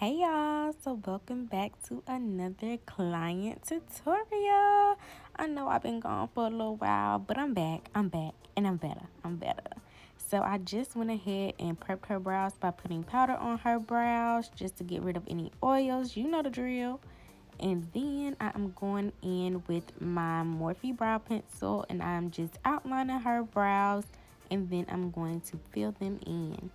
Hey y'all, so welcome back to another client tutorial. I know I've been gone for a little while, but I'm back, and I'm better. So I just went ahead and prepped her brows by putting powder on her brows just to get rid of any oils, you know the drill. And then I am going in with my Morphe brow pencil and I'm just outlining her brows and then I'm going to fill them in.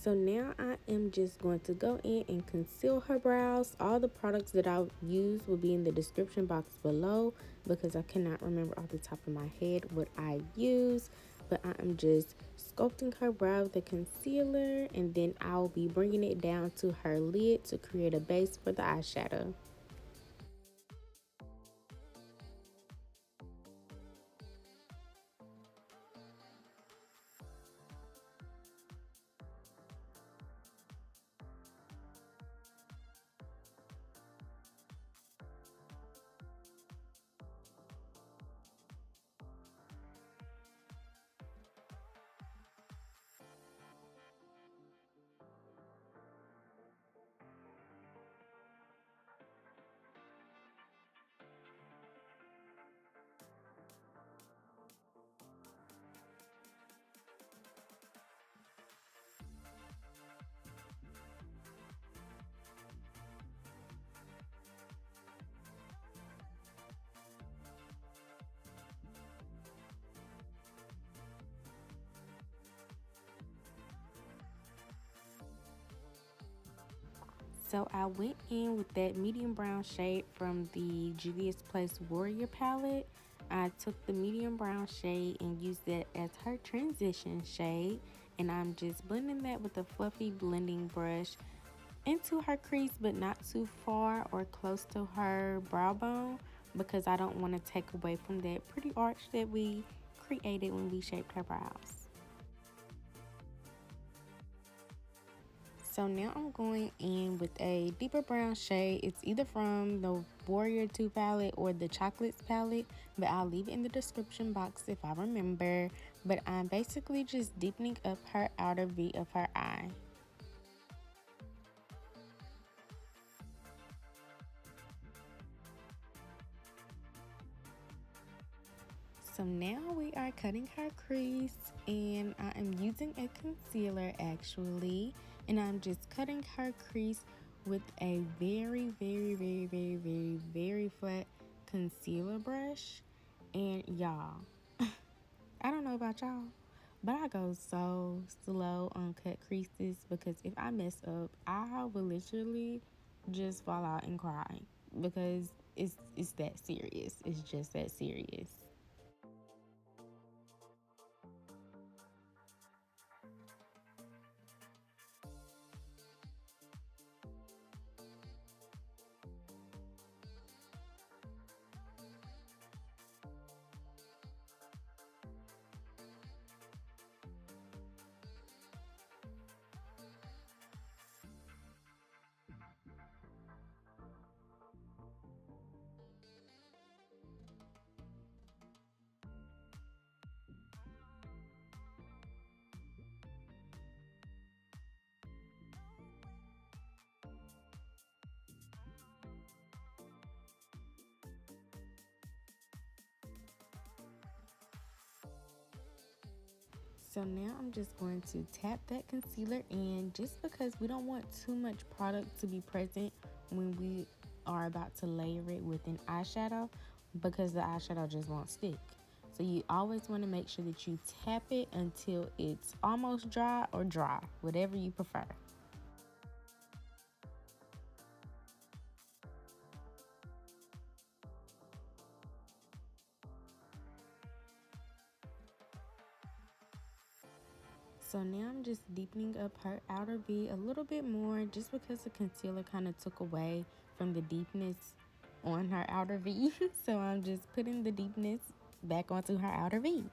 So now I am just going to go in and conceal her brows. All the products that I'll use will be in the description box below because I cannot remember off the top of my head what I use. But I am just sculpting her brow with the concealer and then I'll be bringing it down to her lid to create a base for the eyeshadow. So I went in with that medium brown shade from the Juvia's Place Warrior palette. I took the medium brown shade and used that as her transition shade. And I'm just blending that with a fluffy blending brush into her crease, but not too far or close to her brow bone because I don't want to take away from that pretty arch that we created when we shaped her brows. So now I'm going in with a deeper brown shade. It's either from the Warrior 2 palette or the Chocolates palette, but I'll leave it in the description box if I remember. But I'm basically just deepening up her outer V of her eye. So now we are cutting her crease and I am using a concealer actually, and I'm just cutting her crease with a very flat concealer brush. And y'all, I don't know about y'all, but I go so slow on cut creases because if I mess up, I will literally just fall out and cry because it's that serious. It's just that serious. So now I'm just going to tap that concealer in just because we don't want too much product to be present when we are about to layer it with an eyeshadow because the eyeshadow just won't stick. So you always want to make sure that you tap it until it's almost dry or dry, whatever you prefer. So now I'm just deepening up her outer V a little bit more just because the concealer kind of took away from the deepness on her outer V. So I'm just putting the deepness back onto her outer V.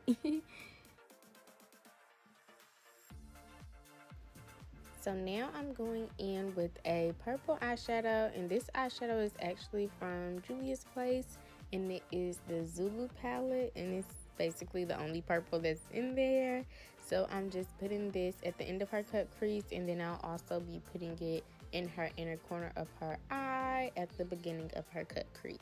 So now I'm going in with a purple eyeshadow, and this eyeshadow is actually from Julia's Place, and it is the Zulu palette, and it's basically the only purple that's in there. So I'm just putting this at the end of her cut crease, and then I'll also be putting it in her inner corner of her eye at the beginning of her cut crease.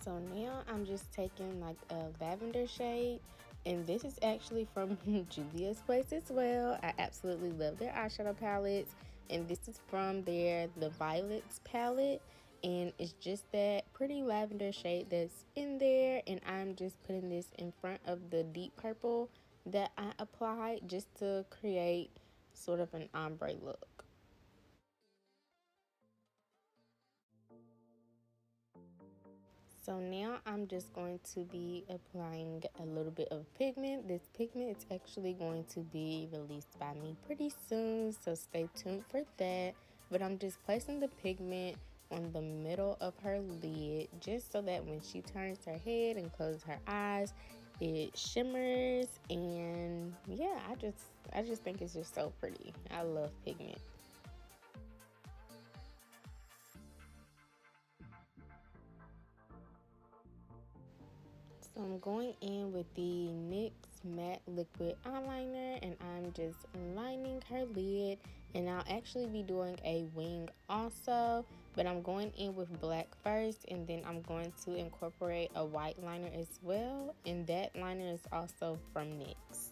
So now I'm just taking like a lavender shade, and this is actually from Julia's Place as well. I absolutely love their eyeshadow palettes, and this is from their The Violets palette, and it's just that pretty lavender shade that's in there, and I'm just putting this in front of the deep purple that I applied just to create sort of an ombre look. So now I'm just going to be applying a little bit of pigment. This pigment is actually going to be released by me pretty soon, so stay tuned for that. But I'm just placing the pigment on the middle of her lid just so that when she turns her head and closes her eyes, it shimmers. And yeah, I just think it's just so pretty. I love pigment. So I'm going in with the NYX Matte Liquid Eyeliner, and I'm just lining her lid, and I'll actually be doing a wing also, but I'm going in with black first, and then I'm going to incorporate a white liner as well, and that liner is also from NYX.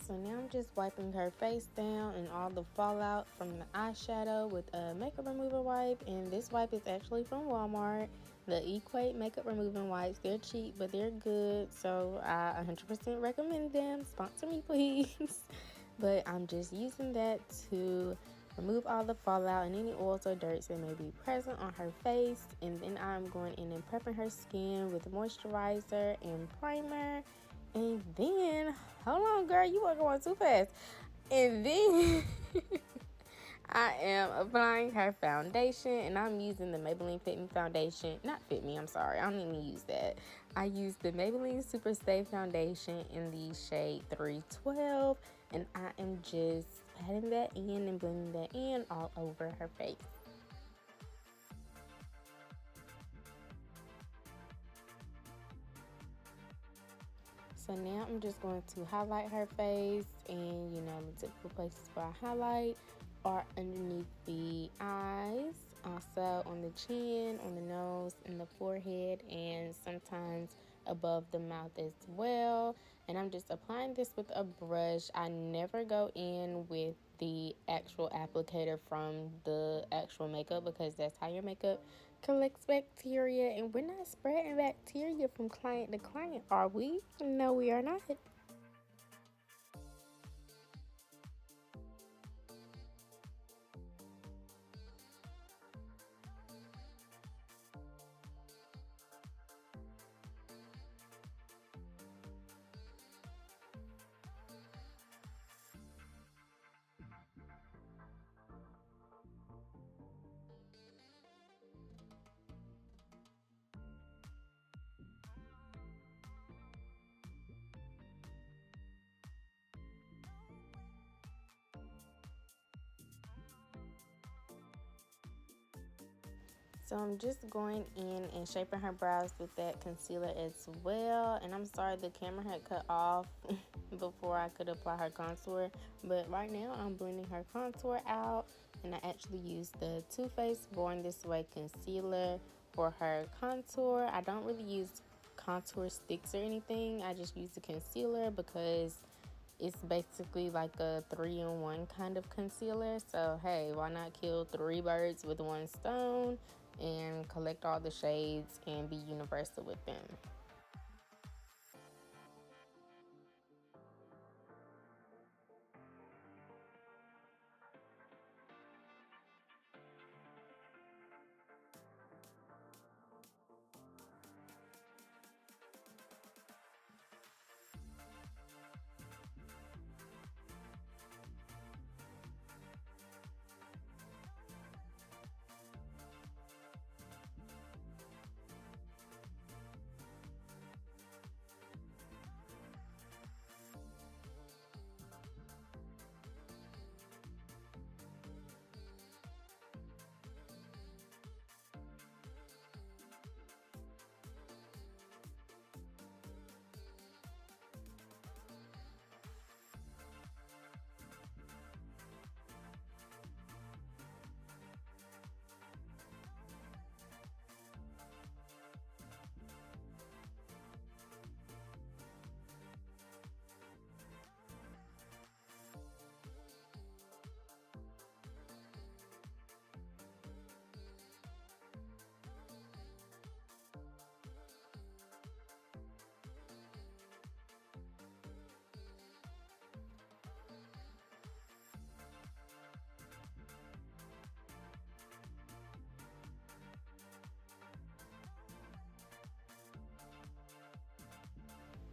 So now I'm just wiping her face down and all the fallout from the eyeshadow with a makeup remover wipe. And this wipe is actually from Walmart. The Equate makeup removing wipes. They're cheap, but they're good. So I 100% recommend them. Sponsor me, please. But I'm just using that to remove all the fallout and any oils or dirts that may be present on her face. And then I'm going in and prepping her skin with moisturizer and primer. And then, hold on, girl, you are going too fast. And then I am applying her foundation, and I'm using the Maybelline Fit Me foundation. Not Fit Me, I'm sorry. I don't even use that. I use the Maybelline Superstay foundation in the shade 312, and I am just patting that in and blending that in all over her face. So now I'm just going to highlight her face, and the typical places where I highlight are underneath the eyes, also on the chin, on the nose, and the forehead, and sometimes above the mouth as well. And I'm just applying this with a brush. I never go in with the actual applicator from the actual makeup because that's how your makeup collects bacteria, and we're not spreading bacteria from client to client, are we? No, we are not. So I'm just going in and shaping her brows with that concealer as well. And I'm sorry the camera had cut off before I could apply her contour. But right now I'm blending her contour out. And I actually used the Too Faced Born This Way concealer for her contour. I don't really use contour sticks or anything. I just use the concealer because it's basically like a 3-in-1 kind of concealer. So hey, why not kill 3 birds with 1 stone and collect all the shades and be universal with them.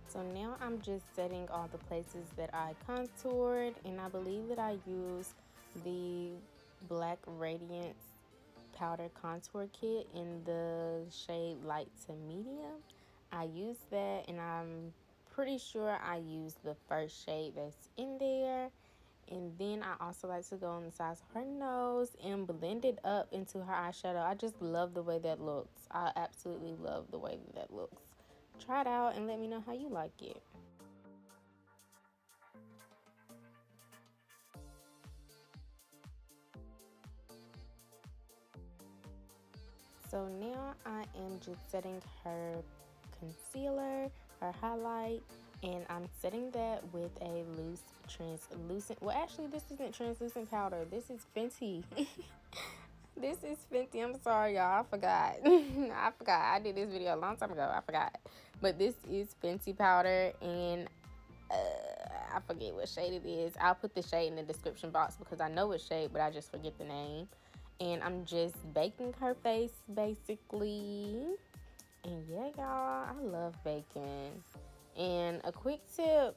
So now I'm just setting all the places that I contoured, and I believe that I used the Black Radiance powder contour kit in the shade light to medium. I used that, and I'm pretty sure I used the first shade that's in there. And then I also like to go on the sides of her nose and blend it up into her eyeshadow. I just love the way that looks. I absolutely love the way that looks. Try it out and let me know how you like it. So now I am just setting her concealer, her highlight, and I'm setting that with a loose translucent, well actually this isn't translucent powder, this is Fenty. This is Fenty. I'm sorry y'all, I forgot. I did this video a long time ago, I forgot. But this is Fenty powder, and I forget what shade it is. I'll put the shade in the description box because I know what shade, but I just forget the name. And I'm just baking her face basically. And yeah, y'all, I love baking. And a quick tip,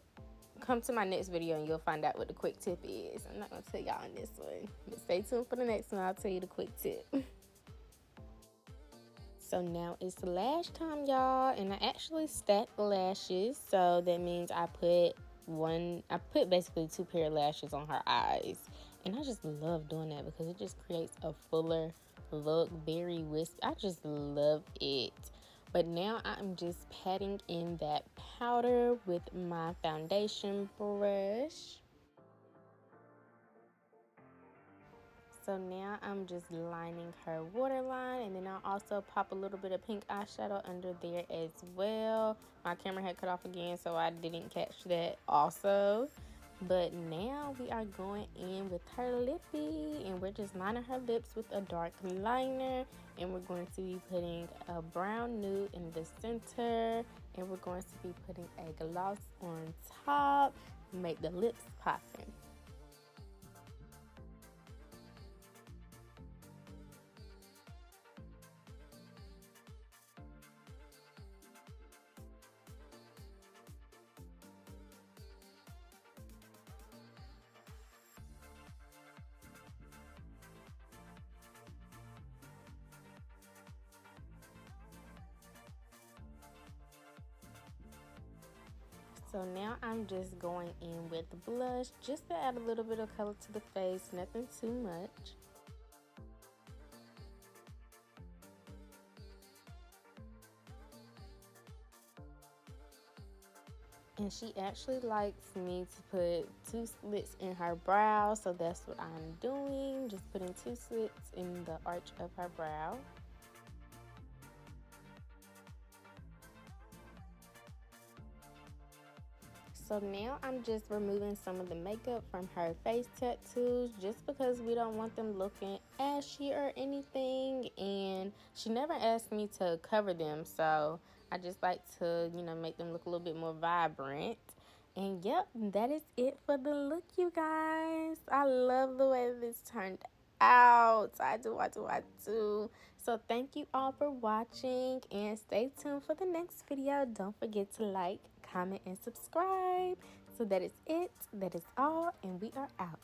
come to my next video and you'll find out what the quick tip is. I'm not gonna tell y'all in this one, but stay tuned for the next one. I'll tell you the quick tip. So now it's the lash time, y'all, and I actually stacked the lashes. So that means I put basically 2 pair of lashes on her eyes. And I just love doing that because it just creates a fuller look, very wispy. I just love it. But now I'm just patting in that powder with my foundation brush. So now I'm just lining her waterline, and then I'll also pop a little bit of pink eyeshadow under there as well. My camera had cut off again, so I didn't catch that also. But now we are going in with her lippy, and we're just lining her lips with a dark liner, and we're going to be putting a brown nude in the center, and we're going to be putting a gloss on top, make the lips popping. So now I'm just going in with the blush just to add a little bit of color to the face, nothing too much. And she actually likes me to put 2 slits in her brow, so that's what I'm doing. Just putting 2 slits in the arch of her brow. So now I'm just removing some of the makeup from her face tattoos just because we don't want them looking ashy or anything. And she never asked me to cover them, so I just like to, make them look a little bit more vibrant. And yep, that is it for the look, you guys. I love the way this turned out. I do. So thank you all for watching and stay tuned for the next video. Don't forget to like, comment, and subscribe. So that is it. That is all, and we are out.